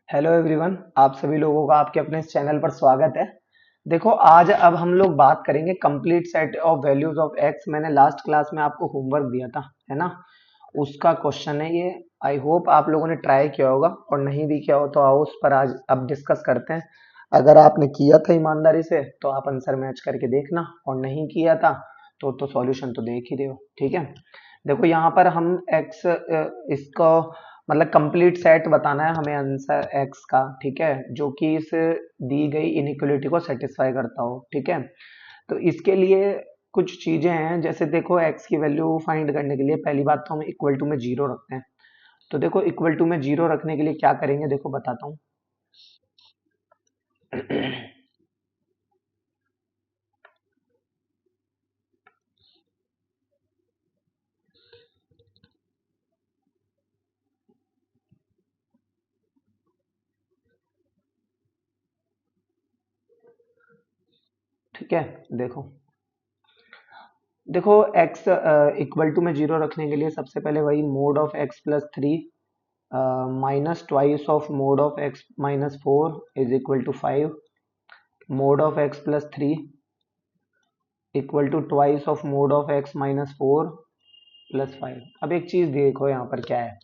Hello everyone, आप सभी लोगों का आपके अपने इस चैनल पर स्वागत है। देखो, आज अब हम लोग बात करेंगे complete set of values of x. मैंने लास्ट क्लास में आपको होमवर्क दिया था, है ना? उसका क्वेश्चन है ये। आई होप आप लोगों ने ट्राई किया होगा, और नहीं भी किया हो तो आओ उस पर आज अब डिस्कस करते हैं। अगर आपने किया था ईमानदारी से तो आप आंसर मैच करके देखना, और नहीं किया था तो सॉल्यूशन तो देख ही रहे हो, ठीक है? देखो, यहाँ पर हम एक्स इसको मतलब कंप्लीट सेट बताना है हमें आंसर एक्स का, ठीक है, जो कि इस दी गई इनइक्वलिटी को सेटिस्फाई करता हो, ठीक है। तो इसके लिए कुछ चीजें हैं, जैसे देखो एक्स की वैल्यू फाइंड करने के लिए पहली बात तो हम इक्वल टू में जीरो रखते हैं। तो देखो, इक्वल टू में जीरो रखने के लिए क्या करेंगे, देखो बताता हूँ। ठीक है, देखो देखो एक्स इक्वल टू में जीरो रखने के लिए सबसे पहले वही mod of x plus three minus twice of mod of x minus four is equal to five, mod of x plus three equal to twice of mod of x minus four plus five. अब एक चीज देखो यहाँ पर क्या है,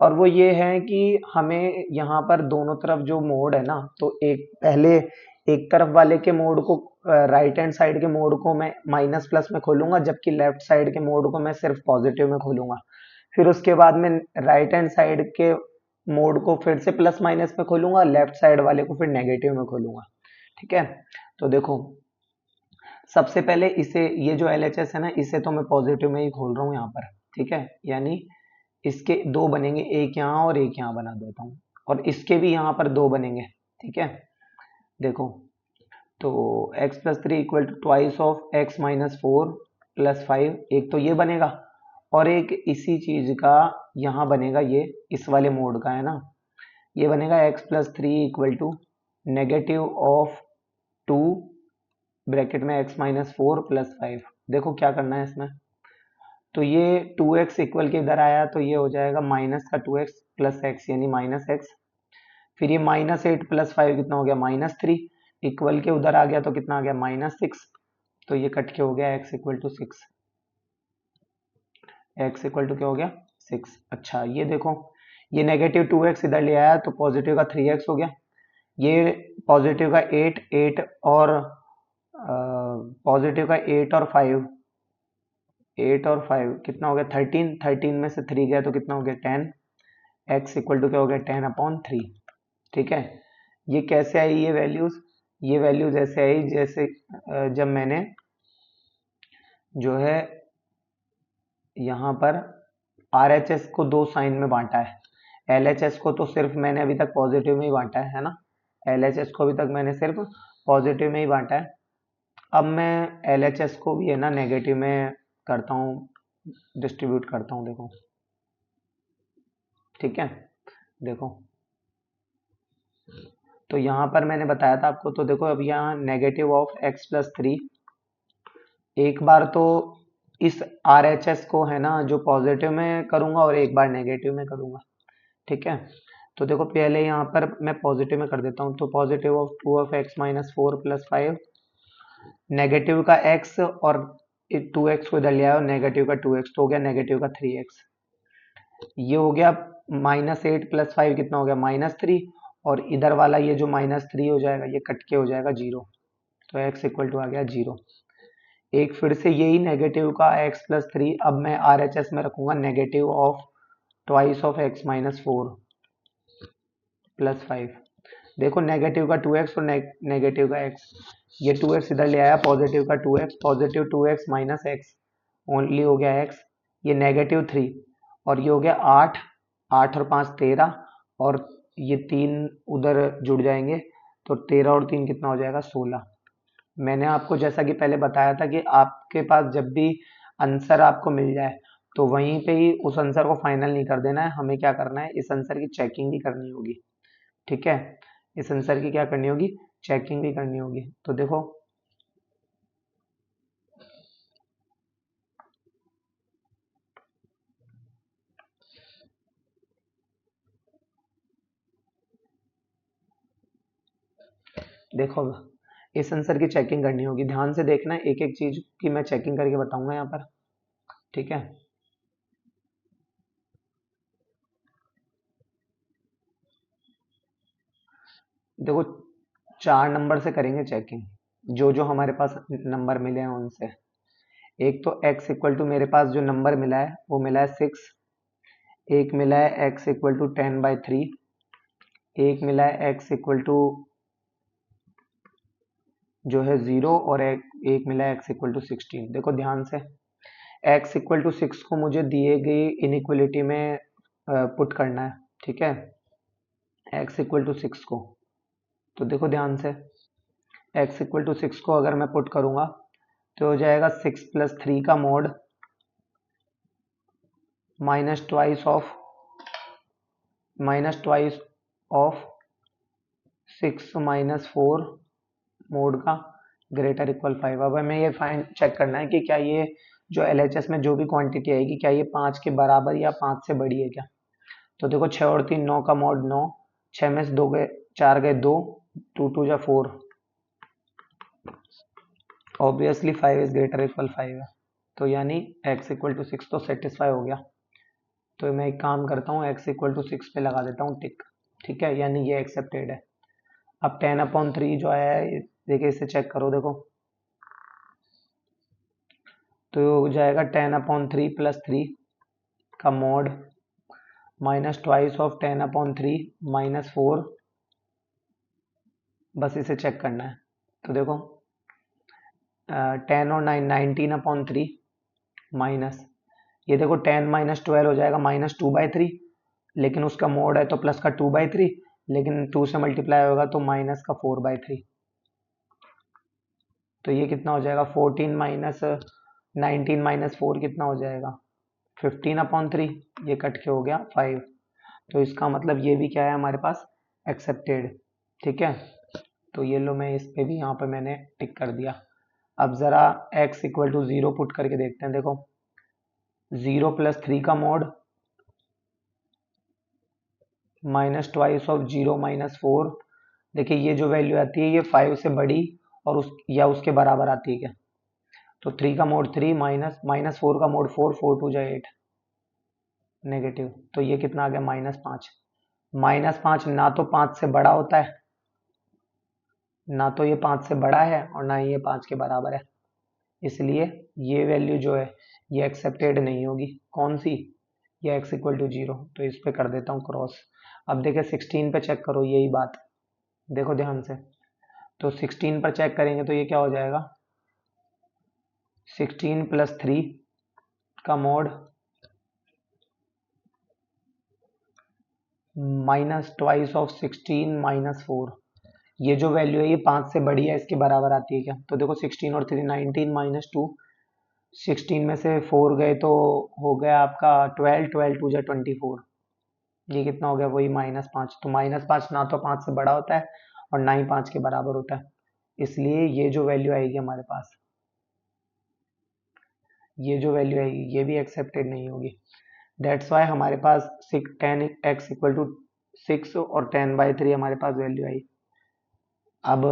और वो ये है कि हमें यहाँ पर दोनों तरफ जो मोड है ना, तो एक पहले एक तरफ वाले के मोड को, राइट हैंड साइड के मोड को मैं माइनस प्लस में खोलूंगा, जबकि लेफ्ट साइड के मोड को मैं सिर्फ पॉजिटिव में खोलूंगा। फिर उसके बाद में राइट हैंड साइड के मोड को फिर से प्लस माइनस में खोलूंगा, लेफ्ट साइड वाले को फिर नेगेटिव में खोलूंगा, ठीक है। तो देखो, सबसे पहले इसे, ये जो LHS है ना, इसे तो मैं पॉजिटिव में ही खोल रहा हूँ यहाँ पर, ठीक है। यानी इसके दो बनेंगे, एक यहाँ और एक यहाँ बना देता हूँ, और इसके भी यहाँ पर दो बनेंगे, ठीक है। देखो, तो x plus three equal to twice of x minus four plus five, एक तो ये बनेगा, और एक इसी चीज का यहाँ बनेगा, ये इस वाले मोड का है ना, ये बनेगा x plus three equal to negative of two bracket में x minus four plus five. देखो क्या करना है इसमें, तो ये टू एक्स इक्वल के इधर आया तो ये हो जाएगा माइनस का टू एक्स प्लस एक्स, यानी माइनस एक्स। फिर ये माइनस एट प्लस फाइव कितना हो गया, माइनस थ्री, इक्वल के उधर आ गया तो कितना आ गया, माइनस सिक्स। तो ये कट के हो गया x equal to six, x equal to क्या हो गया, सिक्स। अच्छा, ये देखो, ये नेगेटिव टू एक्स इधर ले आया तो पॉजिटिव का थ्री एक्स हो गया, ये पॉजिटिव का एट, एट और पॉजिटिव का एट और फाइव, एट और फाइव कितना हो गया, थर्टीन, थर्टीन में से थ्री गया तो कितना हो गया, टेन। एक्स इक्वल टू क्या हो गया, टेन अपॉन थ्री, ठीक है। ये कैसे आई ये वैल्यूज, ये वैल्यूज ऐसे आई जैसे जब मैंने जो है यहाँ पर RHS को दो साइन में बांटा है। LHS को तो सिर्फ मैंने अभी तक पॉजिटिव में ही बांटा है ना, LHS को अभी तक मैंने सिर्फ पॉजिटिव में ही बांटा है। अब मैं LHS को भी है ना नेगेटिव में करता हूँ, डिस्ट्रीब्यूट करता हूँ, देखो, ठीक है। देखो, तो यहाँ पर मैंने बताया था आपको, तो देखो अब यहाँ negative of x plus three, एक बार तो इस RHS को है ना जो पॉजिटिव में करूंगा, और एक बार नेगेटिव में करूंगा, ठीक है। तो देखो, पहले यहाँ पर मैं पॉजिटिव में कर देता हूँ, तो positive of two of x minus four plus five, negative का एक्स और टू एक्स को इधर ले आया, नेगेटिव का टू एक्स तो हो गया नेगेटिव का थ्री एक्स। ये हो गया माइनस एट प्लस फाइव कितना हो गया, माइनस थ्री, और इधर वाला ये जो माइनस थ्री हो जाएगा ये कट के हो जाएगा जीरो, तो एक्स इक्वल टू आ गया जीरो। एक फिर से यही नेगेटिव का एक्स प्लस थ्री, अब मैं RHS में रखूंगा negative of twice of x minus four plus five. देखो, नेगेटिव का टू एक्स और नेगेटिव का एक्स, ये टू एक्स इधर ले आया, पॉजिटिव का two x, positive two x minus x only हो गया एक्स, ये नेगेटिव थ्री, और ये हो गया आठ, आठ और पाँच तेरह, और ये तीन उधर जुड़ जाएंगे, तो तेरह और तीन कितना हो जाएगा, सोलह। मैंने आपको जैसा कि पहले बताया था कि आपके पास जब भी आंसर आपको मिल जाए तो वहीं पे ही उस आंसर को फाइनल नहीं कर देना है, हमें क्या करना है, इस आंसर की चेकिंग भी करनी होगी, ठीक है। इस आंसर की क्या करनी होगी, चेकिंग भी करनी होगी। तो देखो, देखो इस आंसर की चेकिंग करनी होगी, ध्यान से देखना, एक एक चीज की मैं चेकिंग करके बताऊंगा यहाँ पर, ठीक है। देखो 4 नंबर से करेंगे चेकिंग, जो जो हमारे पास नंबर मिले हैं उनसे। एक तो x इक्वल टू मेरे पास जो नंबर मिला है वो मिला है 6, एक मिला है x इक्वल टू 10/3, एक मिला है x इक्वल टू जो है 0, और एक मिला है x इक्वल टू 16। देखो ध्यान से, x इक्वल टू 6 को मुझे दिए गई इनइक्वलिटी में पुट करना है, ठीक है, x इक्वल टू 6 को। तो देखो ध्यान से, x इक्वल टू 6 को अगर मैं पुट करूंगा तो हो जाएगा 6 प्लस 3 का mode minus twice of 6 minus 4 mode का ग्रेटर इक्वल 5। अब हमें ये फाइंड चेक करना है कि क्या ये जो LHS में जो भी क्वांटिटी आएगी क्या ये 5 के बराबर या 5 से बड़ी है क्या। तो देखो 6 और 3 9 का मोड 9, 6 में से 2 गए 4 गए 2, 2 2 जा 4, ऑब्वियसली 5 इज ग्रेटर इक्वल 5 है, तो यानी x इक्वल टू 6 तो सेटिस्फाई हो गया। तो मैं एक काम करता हूँ, x इक्वल टू 6 पे लगा देता हूँ टिक, ठीक है, यानी ये एक्सेप्टेड है। अब 10/3 जो आया है देखिए, इसे चेक करो, देखो तो हो जाएगा 10/3 प्लस 3 का mode minus twice of 10/3 minus 4, बस इसे चेक करना है। तो देखो 10 और 9 19/3 माइनस, ये देखो 10 माइनस 12 हो जाएगा माइनस 2/3, लेकिन उसका मोड है तो प्लस का 2/3, लेकिन 2 से मल्टीप्लाई होगा तो माइनस का 4/3। तो ये कितना हो जाएगा 14 माइनस 19 माइनस 4 कितना हो जाएगा 15/3, ये कट के हो गया 5। तो इसका मतलब ये भी क्या है हमारे पास एक्सेप्टेड, ठीक है। तो ये लो, मैं इस पे भी यहाँ पे मैंने टिक कर दिया। अब जरा x इक्वल टू 0 पुट करके देखते हैं। देखो 0 प्लस 3 का mode minus twice of 0 minus 4, देखिए ये जो वैल्यू आती है ये 5 से बड़ी और उस या उसके बराबर आती है क्या। तो 3 का मोड 3 माइनस माइनस 4 का मोड 4, 4 2 जा 8 नेगेटिव, तो ये कितना आ गया -5। -5 ना तो 5 से बड़ा होता है, ना तो ये 5 से बड़ा है और ना ही ये 5 के बराबर है, इसलिए ये वैल्यू जो है ये एक्सेप्टेड नहीं होगी। कौन सी, ये x इक्वल टू 0। तो इस पे कर देता हूँ क्रॉस। अब देखिए 16 पे चेक करो, यही बात, देखो ध्यान से। तो 16 पर चेक करेंगे तो ये क्या हो जाएगा 16 प्लस 3 का mode minus twice of 16 minus 4, ये जो वैल्यू है ये 5 से बड़ी है, इसके बराबर आती है क्या। तो देखो 16 और 3 19 माइनस 2, 16 में से 4 गए तो हो गया आपका 12, 12 2 जा 24, ये कितना हो गया वही -5। तो -5 ना तो 5 से बड़ा होता है और ना ही 5 के बराबर होता है, इसलिए ये जो वैल्यू आएगी हमारे पास, ये जो वैल्यू आएगी ये भी एक्सेप्टेड नहीं होगी। दैट्स वाई हमारे पास 10x इक्वल टू 6 और 10/3 हमारे पास वैल्यू आई। अब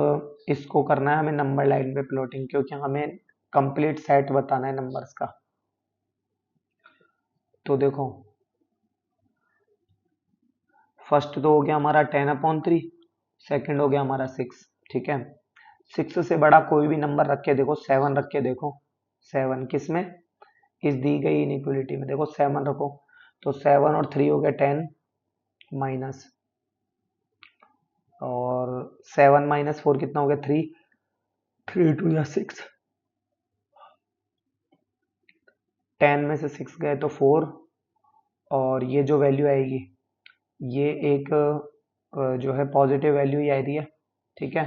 इसको करना है हमें नंबर लाइन पे प्लॉटिंग, क्योंकि हमें कंप्लीट सेट बताना है नंबर्स का। तो देखो फर्स्ट तो हो गया हमारा 10/3, सेकंड हो गया हमारा 6, ठीक है। 6 से बड़ा कोई भी नंबर रख के देखो, 7 रख के देखो, 7 किस में, इस दी गई इनइक्वलिटी में, देखो 7 रखो तो 7 और 3 हो गया 10 माइनस, और 7 माइनस 4 कितना हो गया 3, 3 2 या 6, 10 में से 6 गए तो 4, और ये जो वैल्यू आएगी ये एक जो है पॉजिटिव वैल्यू ही आ रही है, ठीक है।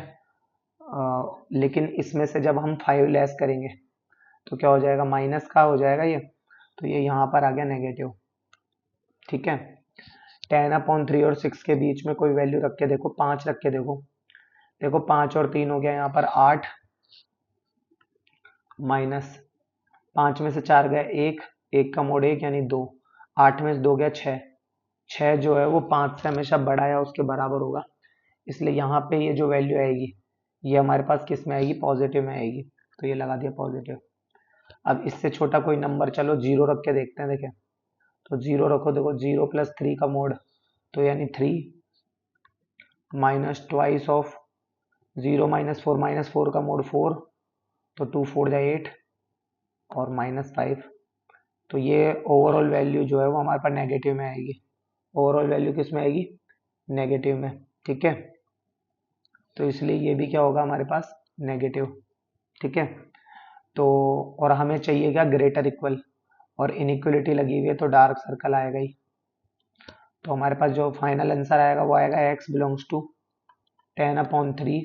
लेकिन इसमें से जब हम 5 लेस करेंगे तो क्या हो जाएगा माइनस का हो जाएगा ये, तो ये यहाँ पर आ गया नेगेटिव, ठीक है। 10/3 और 6 के बीच में कोई वैल्यू रख के देखो, 5 रख के देखो, देखो 5 और 3 हो गया यहाँ पर 8, माइनस 5 में से 4 गया 1, 1 का मोड 1 यानी 2, 8 में से 2 गया 6, 6 जो है वो 5 से हमेशा बड़ा या उसके बराबर होगा, इसलिए यहाँ पे ये जो वैल्यू आएगी ये हमारे पास किस में आएगी, पॉजिटिव में आएगी, तो ये लगा दिया पॉजिटिव। अब इससे छोटा कोई नंबर, चलो जीरो रख के देखते हैं। देखें तो जीरो रखो, देखो जीरो प्लस थ्री का मोड, तो यानी three minus twice of zero minus four का मोड फोर, तो टू फोर जा एट और माइनस फाइव, तो ये ओवरऑल वैल्यू जो है वो हमारे पास नेगेटिव में आएगी। ओवरऑल वैल्यू किस में आएगी, नेगेटिव में। ठीक है, तो इसलिए ये भी क्या होगा हमारे पास, नेगेटिव। ठीक है, तो और हमें चाहिए क्या, ग्रेटर इक्वल, और इनइक्वलिटी लगी हुई है तो डार्क सर्कल आएगा ही। तो हमारे पास जो फाइनल आंसर आएगा वो आएगा x बिलोंग्स टू 10/3,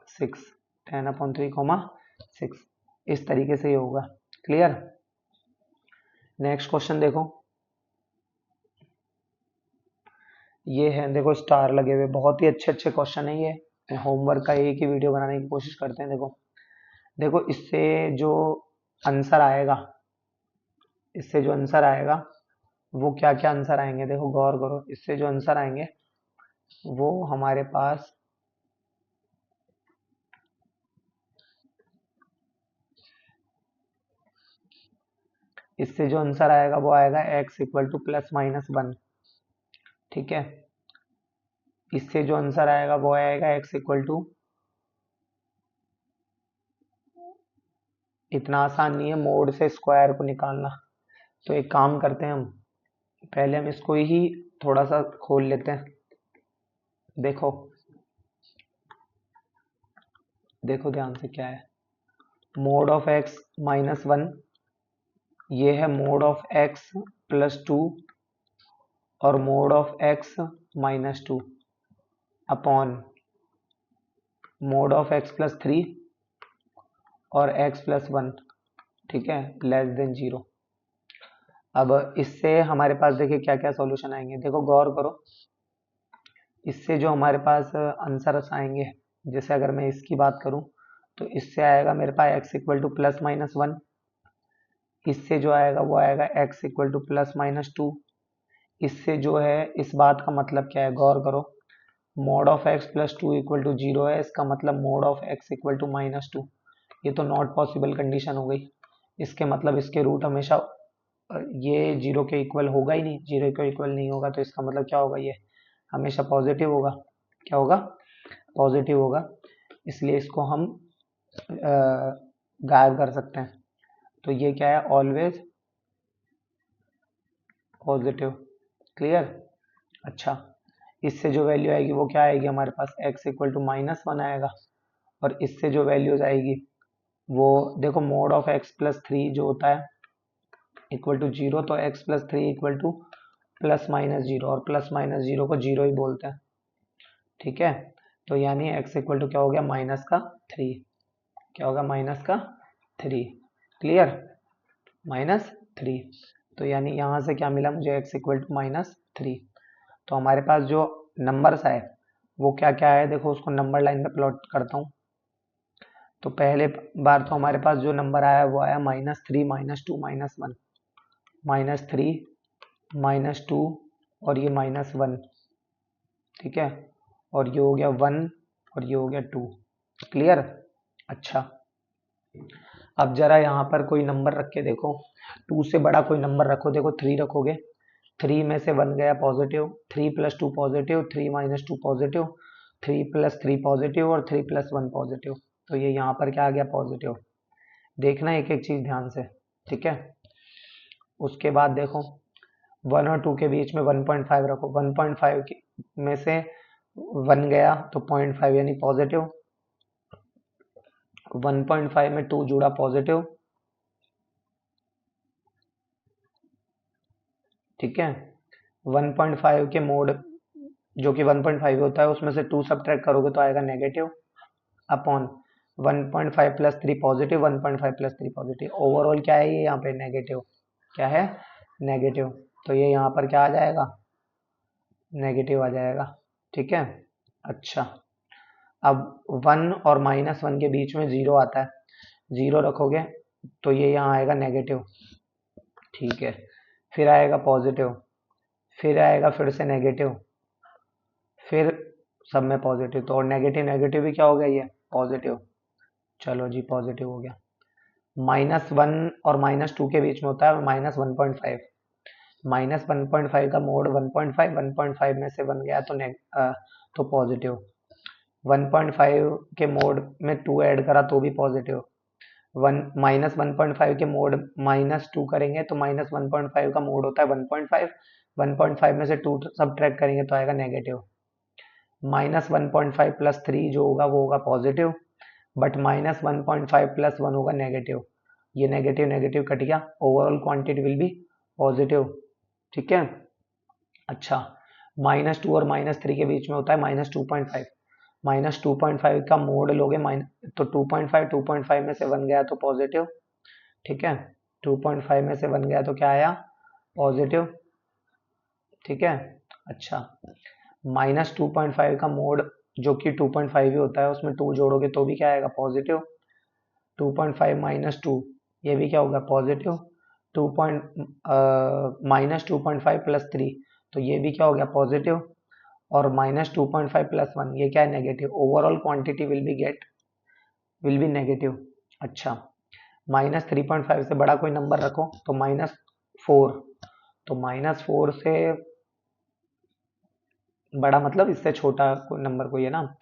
6, 10/3, 6, इस तरीके से ये होगा। क्लियर। नेक्स्ट क्वेश्चन देखो, ये है, देखो स्टार लगे हुए, बहुत ही अच्छे अच्छे क्वेश्चन है ये। होमवर्क का एक ही वीडियो बनाने की कोशिश करते हैं। देखो देखो इससे जो आंसर आएगा, इससे जो आंसर आएगा वो क्या क्या आंसर आएंगे, देखो गौर करो। इससे जो आंसर आएंगे वो हमारे पास इससे जो आंसर आएगा वो आएगा x equal to plus minus one. ठीक है, इससे जो आंसर आएगा वो आएगा x इक्वल टू, इतना आसान नहीं है मोड से स्क्वायर को निकालना, तो एक काम करते हैं हम, पहले हम इसको ही थोड़ा सा खोल लेते हैं। देखो देखो ध्यान से क्या है, mod of x minus one, ये है mod of x plus two और mod of x minus two upon mod of x plus three और x प्लस वन। ठीक है, लेस देन जीरो। अब इससे हमारे पास देखिए क्या क्या सॉल्यूशन आएंगे, देखो गौर करो। इससे जो हमारे पास आंसर आएंगे, जैसे अगर मैं इसकी बात करूं तो इससे आएगा मेरे पास x equal to plus minus one, इससे जो आएगा वो आएगा x equal to plus minus two. इससे जो है, इस बात का मतलब क्या है, गौर करो, mod of x plus two equal to zero है, इसका मतलब mod of x equal to minus two. ये तो नॉट पॉसिबल कंडीशन हो गई, इसके मतलब इसके रूट हमेशा ये जीरो के इक्वल होगा ही नहीं, जीरो के इक्वल नहीं होगा, तो इसका मतलब क्या होगा, ये हमेशा पॉजिटिव होगा। क्या होगा, पॉजिटिव होगा, इसलिए इसको हम गायब कर सकते हैं। तो ये क्या है, ऑलवेज पॉजिटिव। क्लियर। अच्छा, इससे जो वैल्यू आएगी वो क्या आएगी हमारे पास, x equal to minus one आएगा, और इससे जो वैल्यूज आएगी वो देखो, mod of x plus three जो होता है इक्वल टू जीरो, तो x plus three equal to plus minus zero, और प्लस माइनस जीरो को जीरो ही बोलते हैं। ठीक है, तो यानी x इक्वल टू क्या हो गया, माइनस का थ्री। क्या होगा, माइनस का थ्री। Clear, minus three. तो यानी यहाँ से क्या मिला मुझे, x equal to minus three. तो हमारे पास जो नंबर्स आए वो क्या क्या है, देखो उसको नंबर लाइन में प्लॉट करता हूँ। तो पहले बार तो हमारे पास जो नंबर आया वो आया minus three minus two minus one, minus three minus two और ये माइनस वन। ठीक है, और ये हो गया वन और ये हो गया टू। क्लियर। अच्छा, अब जरा यहाँ पर कोई नंबर रख के देखो, टू से बड़ा कोई नंबर रखो, देखो थ्री रखोगे, थ्री में से वन गया positive, three plus two positive, three minus two positive, three plus three positive और थ्री प्लस वन पॉजिटिव, तो ये यहाँ पर क्या आ गया, पॉजिटिव। देखना एक एक चीज ध्यान से। ठीक है, उसके बाद देखो वन और टू के बीच में 1.5 रखो, 1.5 में से वन गया तो 0.5 यानी पॉजिटिव, 1.5 में टू जुड़ा पॉजिटिव। ठीक है, 1.5 के मोड जो कि 1.5 होता है उसमें से टू सब्ट्रैक्ट करोगे तो आएगा negative, upon 1.5 plus three positive, 1.5 plus three positive, overall क्या है ये यहाँ पे नेगेटिव। क्या है, नेगेटिव। तो ये यहाँ पर क्या आ जाएगा, नेगेटिव आ जाएगा। ठीक है, अच्छा, अब वन और माइनस वन के बीच में जीरो आता है, जीरो रखोगे तो ये यहाँ आएगा नेगेटिव। ठीक है, फिर आएगा पॉजिटिव, फिर आएगा फिर से नेगेटिव, फिर सब में पॉजिटिव, तो और नेगेटिव नेगेटिव भी क्या हो गया, ये पॉजिटिव। चलो जी पॉजिटिव हो गया। -1 और -2 के बीच में होता है -1.5। -1.5 का मोड 1.5, 1.5 में से 1 गया तो तो पॉजिटिव। 1.5 के मोड में 2 ऐड करा तो भी पॉजिटिव। -1.5 के मोड -2 करेंगे तो -1.5 का मोड होता है 1.5। 1.5 में से 2 सब्ट्रैक्ट करेंगे तो आएगा नेगेटिव। -1.5 + 3 जो होगा वो होगा पॉजिटिव, बट -1.5 + 1 होगा नेगेटिव। ये नेगेटिव नेगेटिव कट गया, overall quantity will be positive. ठीक है। अच्छा, -2 और -3 के बीच में होता है -2.5। -2.5 का मोड लोगे तो 2.5 में से 1 गया तो पॉजिटिव। ठीक है, 2.5 में से 1 गया तो क्या आया, पॉजिटिव। ठीक है। अच्छा, -2.5 का मोड जो कि 2.5 ही होता है, उसमें 2 जोड़ोगे तो भी क्या आएगा, पॉजिटिव। 2.5 - 2 ये भी क्या होगा, पॉजिटिव। -2.5 + 3 तो ये भी क्या हो गया, पॉजिटिव। और -2.5 + 1 ये क्या है, negative. Overall quantity will be negative. अच्छा, -3.5 से बड़ा कोई नंबर रखो तो -4, तो -4 से बड़ा मतलब इससे छोटा नंबर कोई है ना,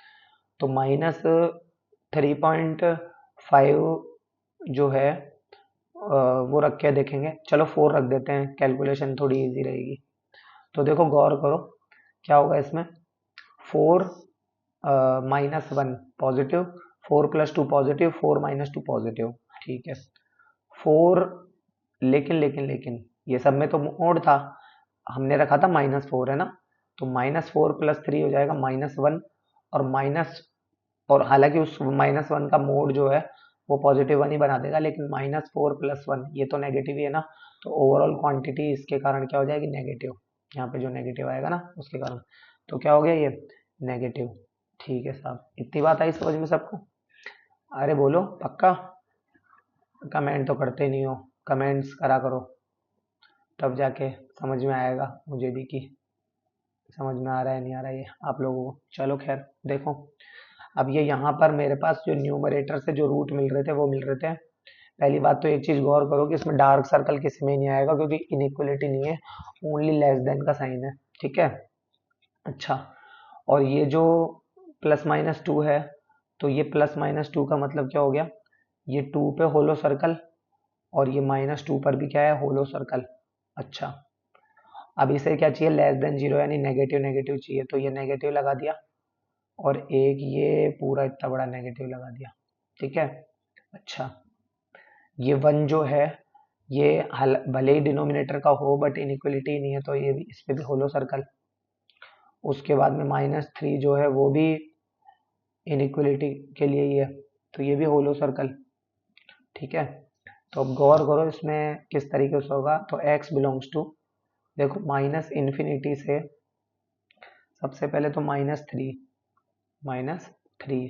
तो -3.5 जो है वो रख के देखेंगे। चलो 4 रख देते हैं, कैलकुलेशन थोड़ी इजी रहेगी। तो देखो गौर करो क्या होगा इसमें, 4 -1 पॉजिटिव, 4 + 2 पॉजिटिव, 4 - 2 पॉजिटिव। ठीक है। 4 लेकिन ये सब में तो मोड था, हमने रखा था -4 है ना, तो -4 + 3 हो जाएगा -1। और माइनस, और हालांकि उस -1 का मोड जो है वो पॉजिटिव 1 ही बना देगा, लेकिन -4 + 1 ये तो नेगेटिव ही है ना, तो ओवरऑल क्वांटिटी इसके कारण क्या हो जाएगी, नेगेटिव। यहाँ पे जो नेगेटिव आएगा ना उसके कारण, तो क्या हो गया ये, नेगेटिव। ठीक है साहब, इतनी बात आई समझ में सबको। अरे बोलो पक्का, कमेंट तो करते नहीं हो, कमेंट्स करा करो, तब जाके समझ में आएगा मुझे भी कि समझ में आ रहा है नहीं आ रहा है ये आप लोगों को। चलो खैर देखो, अब ये यहाँ पर मेरे पास जो न्यूमरेटर से जो रूट मिल रहे थे वो मिल रहे थे। पहली बात तो एक चीज गौर करो कि इसमें डार्क सर्कल किसी में नहीं आएगा, क्योंकि इनइक्वलिटी नहीं है, ओनली लेस देन का साइन है। ठीक है। अच्छा, और ये जो +-2 है, तो ये +-2 का मतलब क्या हो गया, ये 2 पे होलो सर्कल, और ये -2 पर भी क्या है, होलो सर्कल। अच्छा, अब इसे क्या चाहिए, लेस देन 0 यानी नेगेटिव नेगेटिव चाहिए, तो ये नेगेटिव लगा दिया, और एक ये पूरा इतना बड़ा नेगेटिव लगा दिया। ठीक है। अच्छा, ये 1 जो है ये भले ही डिनोमिनेटर का हो बट इनइक्वलिटी नहीं है, तो ये भी इस पे भी होलो सर्कल। उसके बाद में -3 जो है वो भी इनइक्वलिटी के लिए ही है, तो ये भी होलो सर्कल। ठीक है। तो अब गौर करो इसमें किस तरीके से होगा, तो x बिलोंग्स टू, देखो -∞ से सबसे पहले तो -3,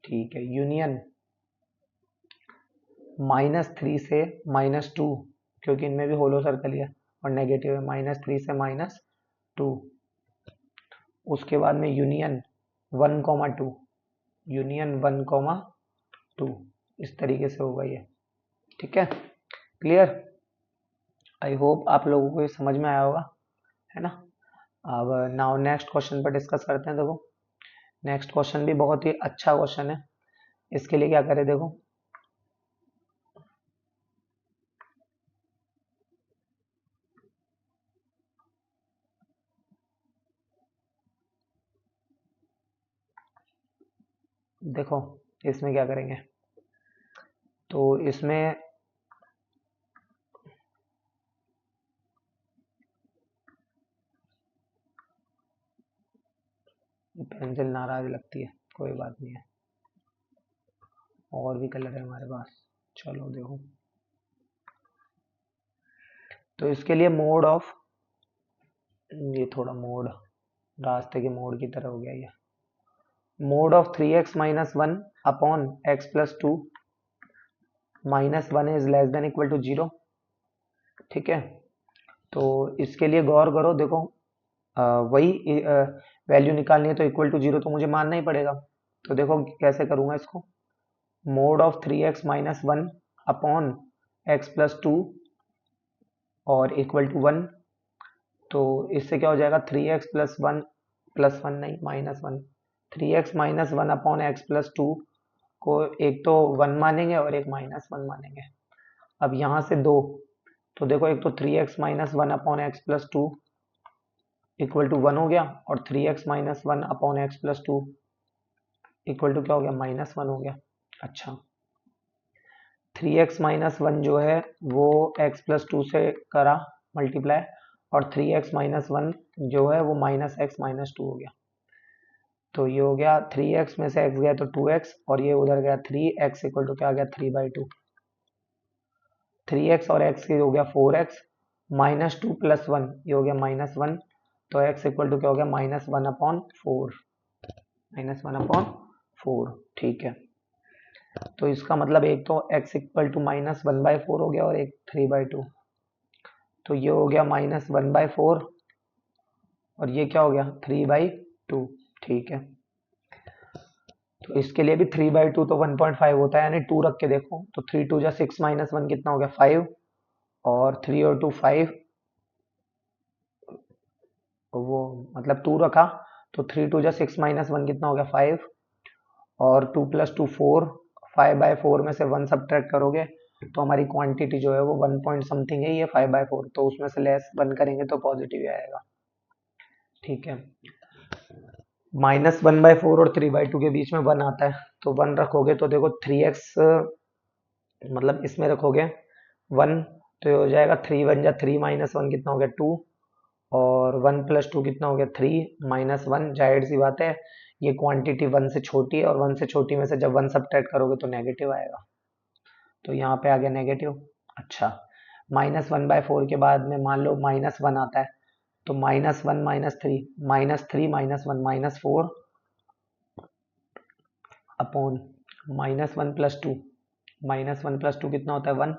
ठीक है, यूनियन -3 से -2, क्योंकि इनमें भी होलो सर्कल ही है और नेगेटिव है, -3 से -2। उसके बाद में यूनियन 1,2, यूनियन 1,2, इस तरीके से होगा ये। ठीक है, क्लियर। आई होप आप लोगों को ये समझ में आया होगा, है ना। अब नाउ नेक्स्ट क्वेश्चन पर डिस्कस करते हैं। देखो नेक्स्ट क्वेश्चन भी बहुत ही अच्छा क्वेश्चन है। इसके लिए क्या करें, देखो देखो इसमें क्या करेंगे, तो इसमें पेंसिल नाराज लगती है, कोई बात नहीं है, और भी कलर है हमारे पास। चलो देखो, तो इसके लिए मोड ऑफ, ये थोड़ा मोड रास्ते के मोड की तरह हो गया ये, mod of 3x - 1 upon x + 2 -1 is less than equal to 0। ठीक है, तो इसके लिए गौर करो, देखो वही वैल्यू निकालनी है तो इक्वल टू जीरो तो मुझे मानना ही पड़ेगा। तो देखो कैसे करूंगा इसको, mode of 3x-1 upon x plus 2 और इक्वल टू 1। तो इससे क्या हो जाएगा, 3x प्लस वन नहीं -1, 3x-1 अपॉन x प्लस 2 को एक तो 1 मानेंगे और एक -1 मानेंगे। अब यहाँ से दो, तो देखो एक तो 3x-1 upon x plus 2 equal to 1 हो गया, और 3x-1 upon x plus 2 equal to क्या हो गया, -1 हो गया। अच्छा, 3x-1 जो है वो x प्लस 2 से करा मल्टीप्लाई, और 3x-1 जो है वो -x-2 हो गया। तो ये हो गया 3x में से x गया तो 2x, और ये उधर गया 3x इक्वल टू क्या आ गया, 3/2। 3x और x ये हो गया 4x, -2 प्लस 1 ये हो गया -1, तो x इक्वल टू क्या हो गया, -1/4, -1/4। ठीक है, तो इसका मतलब एक तो x इक्वल टू -1/4 हो गया और एक 3/2, तो ये हो गया -1/4 और ये क्या हो गया, 3/2। ठीक है, तो इसके लिए भी 3/2 तो 1.5 होता है, यानी 2 रख के देखो तो 3 2 जा 6 -1 कितना हो गया, 5, और 3 और 2 5, वो मतलब 2 रखा तो 3 2 जा 6 -1 कितना हो गया, 5, और 2 प्लस 2 4, 5/4 में से 1 सब्ट्रैक्ट करोगे तो हमारी क्वांटिटी जो है वो 1 पॉइंट समथिंग है, ये 5/4, तो उसमें से लेस 1 करेंगे तो पॉजिटिव ही आएगा। ठीक है, -1/4 और 3/2 के बीच में 1 आता है, तो 1 रखोगे तो देखो 3x मतलब इसमें रखोगे 1, तो ये हो जाएगा 3 1 जा 3 -1 कितना हो गया, 2, और 1 प्लस 2 कितना हो गया, 3 -1। जाहिर सी बात है ये क्वांटिटी 1 से छोटी है, और 1 से छोटी में से जब 1 सब्ट्रैक्ट करोगे तो नेगेटिव आएगा, तो यहाँ पे आ गया नेगेटिव। अच्छा, -1/4 के बाद में मान लो -1 आता है, तो -1 -3, -3 -1 -4 अपॉन -1 प्लस 2, -1 प्लस 2 कितना होता है, 1,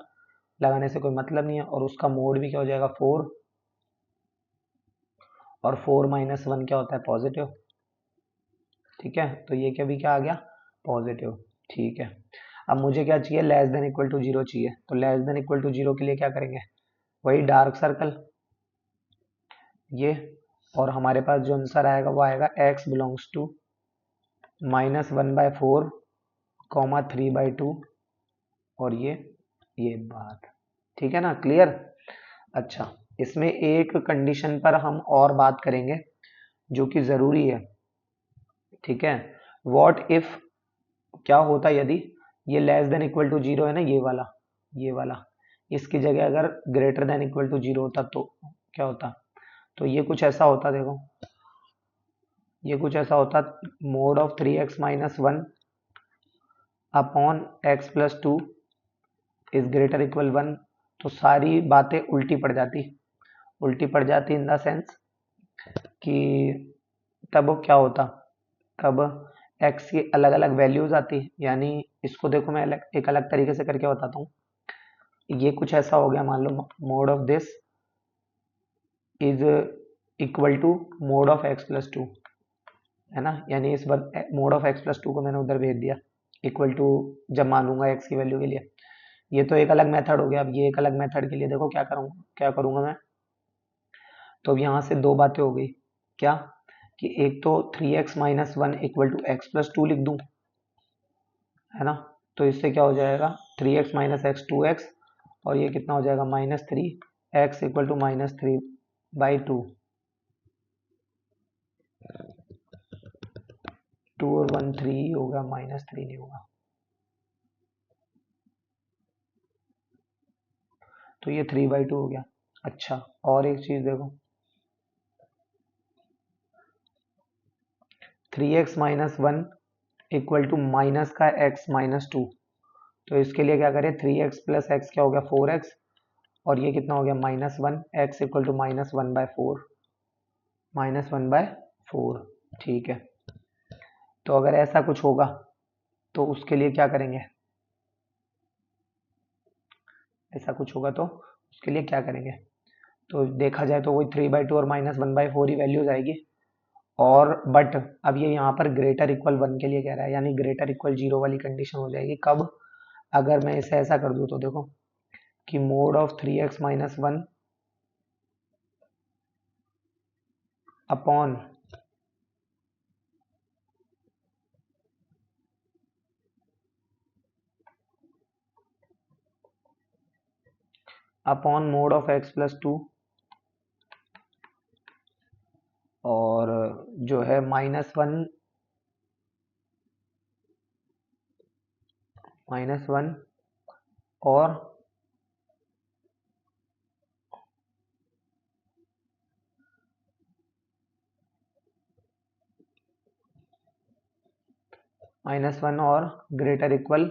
लगाने से कोई मतलब नहीं है, और उसका मोड भी क्या हो जाएगा, 4, और 4 -1 क्या होता है, पॉजिटिव। ठीक है, तो ये क्या भी क्या आ गया, पॉजिटिव। ठीक है, अब मुझे क्या चाहिए, less than equal to zero चाहिए, तो less than equal to zero के लिए क्या करेंगे, वही डार्क सर्कल ये, और हमारे पास जो आंसर आएगा वो आएगा x बिलोंग्स टू -1/4, 3/2, और ये बात। ठीक है ना, क्लियर। अच्छा, इसमें एक कंडीशन पर हम और बात करेंगे जो कि जरूरी है। ठीक है, व्हाट इफ, क्या होता यदि ये less than equal to zero है ना, ये वाला इसकी जगह अगर greater than equal to zero होता तो क्या होता, तो ये कुछ ऐसा होता, देखो ये कुछ ऐसा होता, mode of 3x-1 upon x plus 2 is greater equal 1, तो सारी बातें उल्टी पड़ जाती इन द सेंस कि तब क्या होता, तब x की अलग अलग वैल्यूज आती, यानी इसको देखो मैं एक अलग तरीके से करके बताता हूँ। ये कुछ ऐसा हो गया, मान लो mod of this is equal to mod of x plus 2, है ना, यानी इस बार मोड ऑफ x प्लस 2 को मैंने उधर भेज दिया इक्वल टू, जब मानूंगा x की वैल्यू के लिए। ये तो एक अलग मेथड हो गया। अब ये एक अलग मेथड के लिए देखो क्या करूंगा मैं, तो अब यहाँ से दो बातें हो गई, क्या कि एक तो 3x-1 equal to x plus 2 लिख दूं, है ना, तो इससे क्या हो जाएगा, 3x - x 2x, और ये कितना हो जाएगा, -3x इक्वल टू -3/2, 2 और 1 3 होगा, -3 नहीं होगा, तो ये 3/2 हो गया। अच्छा, और एक चीज देखो, 3x-1 इक्वल टू माइनस का x -2, तो इसके लिए क्या करें, 3x प्लस एक्स क्या हो गया, 4x, और ये कितना हो गया, -1, x इक्वल टू -1/4, -1/4। ठीक है, तो अगर ऐसा कुछ होगा तो उसके लिए क्या करेंगे, ऐसा कुछ होगा तो उसके लिए क्या करेंगे, तो देखा जाए तो वही 3/2 और -1/4 ही वैल्यूज आएगी, और बट अब ये यहाँ पर ग्रेटर इक्वल 1 के लिए कह रहा है, यानी ग्रेटर इक्वल 0 वाली कंडीशन हो जाएगी कब, अगर मैं इसे ऐसा कर दूं तो देखो कि mode of 3x minus 1 upon mod of x plus 2 और जो है माइनस वन और -1 और ग्रेटर इक्वल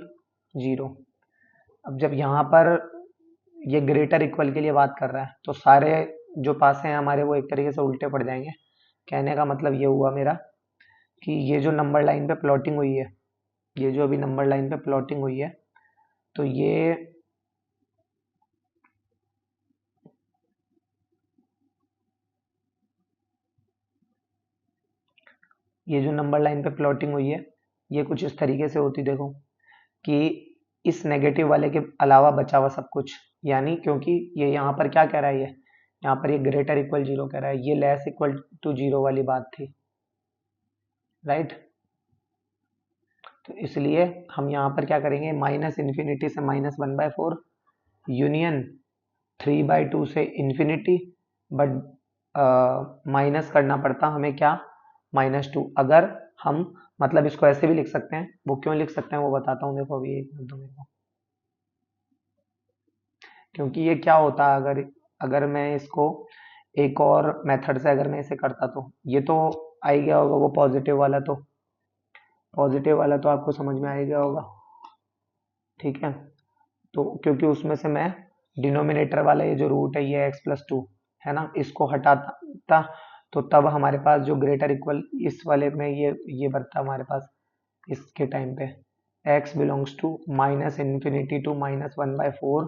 0। अब जब यहाँ पर ये ग्रेटर इक्वल के लिए बात कर रहा है तो सारे जो पासे हैं हमारे वो एक तरीके से उल्टे पड़ जाएंगे। कहने का मतलब ये हुआ मेरा कि ये जो नंबर लाइन पे प्लॉटिंग हुई है, ये जो अभी नंबर लाइन पे प्लॉटिंग हुई है, तो ये जो नंबर लाइन पे प्लॉटिंग हुई है ये कुछ इस तरीके से होती, देखो कि इस नेगेटिव वाले के अलावा बचा हुआ सब कुछ, यानी क्योंकि ये यहाँ पर क्या कह रहा है, ये यहाँ पर ये ग्रेटर इक्वल 0 कह रहा है, ये लेस इक्वल टू 0 वाली बात थी, राइट। तो इसलिए हम यहाँ पर क्या करेंगे, माइनस इन्फिनिटी से -1/4 यूनियन 3/2 से इन्फिनिटी, बट माइनस करना पड़ता हमें क्या, -2। अगर हम मतलब इसको ऐसे भी लिख सकते हैं, वो क्यों लिख सकते हैं वो बताता हूँ, देखो अभी एक मिनट दो मेरे को। क्योंकि ये क्या होता है, अगर अगर मैं इसको एक और मेथड से अगर मैं इसे करता तो ये तो आ ही गया होगा, वो पॉजिटिव वाला तो आपको समझ में आ ही गया होगा, ठीक है। तो क्योंकि उसमें से मैं डिनोमिनेटर वाला ये जो रूट है ये x+2 है ना, इसको हटाता तो तब हमारे पास जो ग्रेटर इक्वल इस वाले में ये बनता हमारे पास इसके टाइम पे x बिलोंग्स टू -इन्फिनिटी टू -1/4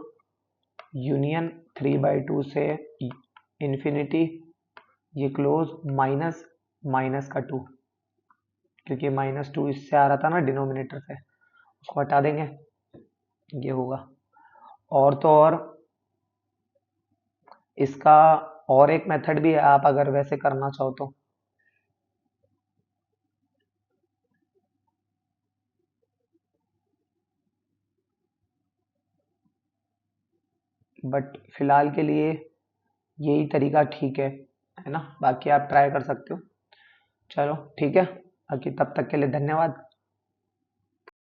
यूनियन 3/2 से इन्फिनिटी, ये क्लोज माइनस माइनस का 2, क्योंकि -2 इससे आ रहा था ना डिनोमिनेटर से, उसको हटा देंगे, ये होगा। और तो और इसका और एक मेथड भी है, आप अगर वैसे करना चाहो तो, बट फिलहाल के लिए यही तरीका ठीक है ना, बाकी आप ट्राई कर सकते हो। चलो ठीक है, बाकी तब तक के लिए धन्यवाद।